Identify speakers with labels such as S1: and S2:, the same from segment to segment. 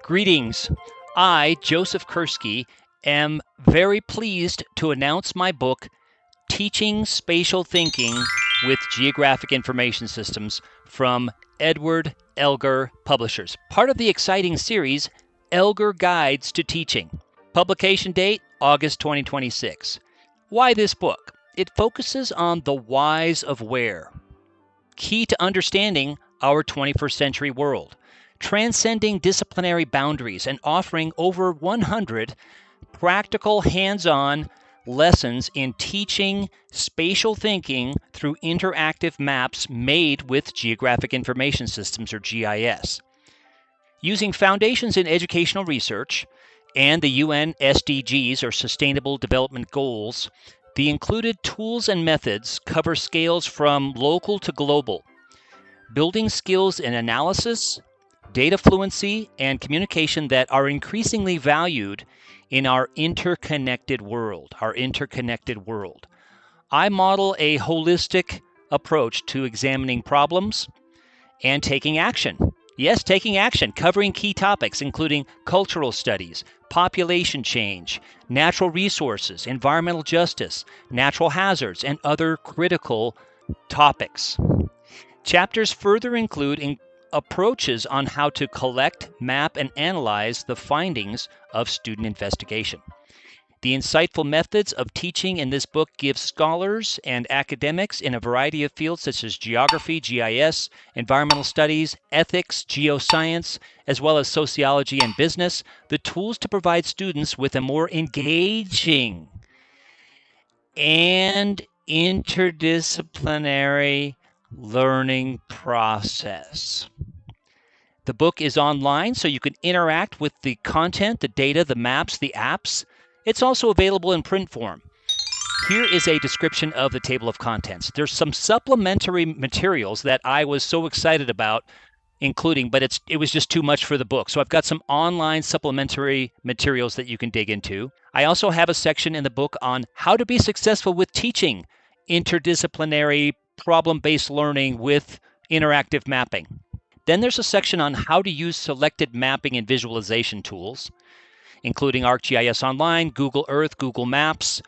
S1: Greetings. I, Joseph Kerski, am very pleased to announce my book, Teaching Spatial Thinking with Geographic Information Systems from Edward Elgar Publishers, part of the exciting series, Elgar Guides to Teaching. Publication date, August 2026. Why this book? It focuses on the whys of where, key to understanding our 21st century world, transcending disciplinary boundaries and offering over 100 practical hands-on lessons in teaching spatial thinking through interactive maps made with Geographic Information Systems, or GIS. Using foundations in educational research and the UN SDGs, or Sustainable Development Goals, the included tools and methods cover scales from local to global, building skills in analysis, data fluency, and communication that are increasingly valued in our interconnected world. I model a holistic approach to examining problems and taking action. Yes, taking action, covering key topics including cultural studies, population change, natural resources, environmental justice, natural hazards, and other critical topics. Chapters further include approaches on how to collect, map, and analyze the findings of student investigation. The insightful methods of teaching in this book give scholars and academics in a variety of fields such as geography, GIS, environmental studies, ethics, geoscience, as well as sociology and business, the tools to provide students with a more engaging and interdisciplinary learning process. The book is online, so you can interact with the content, the data, the maps, the apps. It's also available in print form. Here is a description of the table of contents. There's some supplementary materials that I was so excited about including, but it was just too much for the book. So I've got some online supplementary materials that you can dig into. I also have a section in the book on how to be successful with teaching interdisciplinary problem-based learning with interactive mapping. Then there's a section on how to use selected mapping and visualization tools, including ArcGIS Online, Google Earth, Google Maps,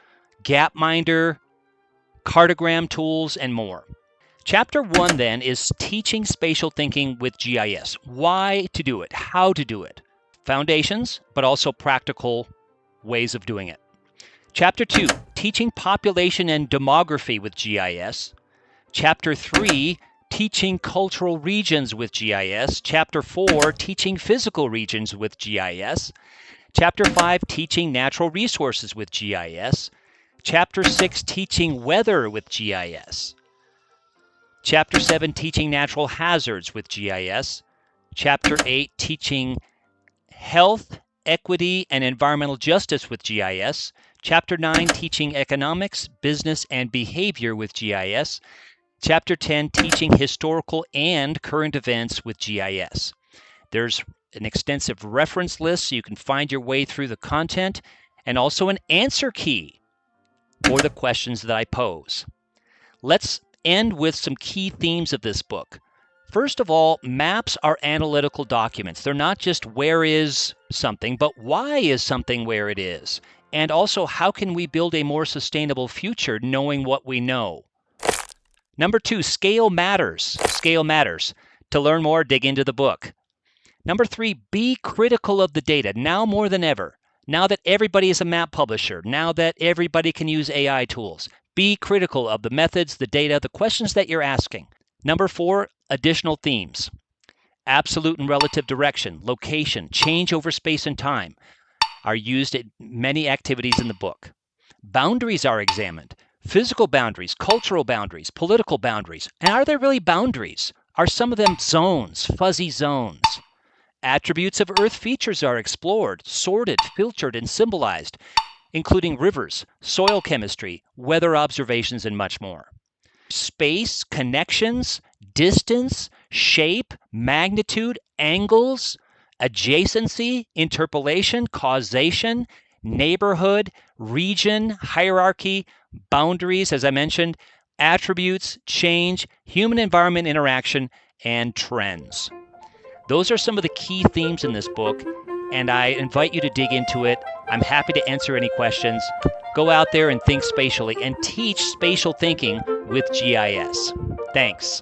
S1: Gapminder, cartogram tools, and more. Chapter 1 then is Teaching Spatial Thinking with GIS. Why to do it? How to do it? Foundations, but also practical ways of doing it. Chapter 2, Teaching Population and Demography with GIS. Chapter 3, Teaching Cultural Regions with GIS. Chapter 4, Teaching Physical Regions with GIS. Chapter 5, Teaching Natural Resources with GIS. Chapter 6, Teaching Weather with GIS. Chapter 7, Teaching Natural Hazards with GIS. Chapter 8, Teaching Health, Equity, and Environmental Justice with GIS. Chapter 9, Teaching Economics, Business, and Behavior with GIS. Chapter 10, Teaching Historical and Current Events with GIS. There's an extensive reference list so you can find your way through the content, and also an answer key for the questions that I pose. Let's end with some key themes of this book. First of all, maps are analytical documents. They're not just where is something, but why is something where it is? And also, how can we build a more sustainable future knowing what we know? Number 2, scale matters. Scale matters. To learn more, dig into the book. Number 3, be critical of the data, now more than ever. Now that everybody is a map publisher, now that everybody can use AI tools, be critical of the methods, the data, the questions that you're asking. Number 4, additional themes. Absolute and relative direction, location, change over space and time are used in many activities in the book. Boundaries are examined. Physical boundaries, cultural boundaries, political boundaries. And are there really boundaries? Are some of them zones, fuzzy zones? Attributes of Earth features are explored, sorted, filtered, and symbolized, including rivers, soil chemistry, weather observations, and much more. Space, connections, distance, shape, magnitude, angles, adjacency, interpolation, causation, neighborhood, region, hierarchy, boundaries, as I mentioned, attributes, change, human-environment interaction, and trends. Those are some of the key themes in this book, and I invite you to dig into it. I'm happy to answer any questions. Go out there and think spatially and teach spatial thinking with GIS. Thanks.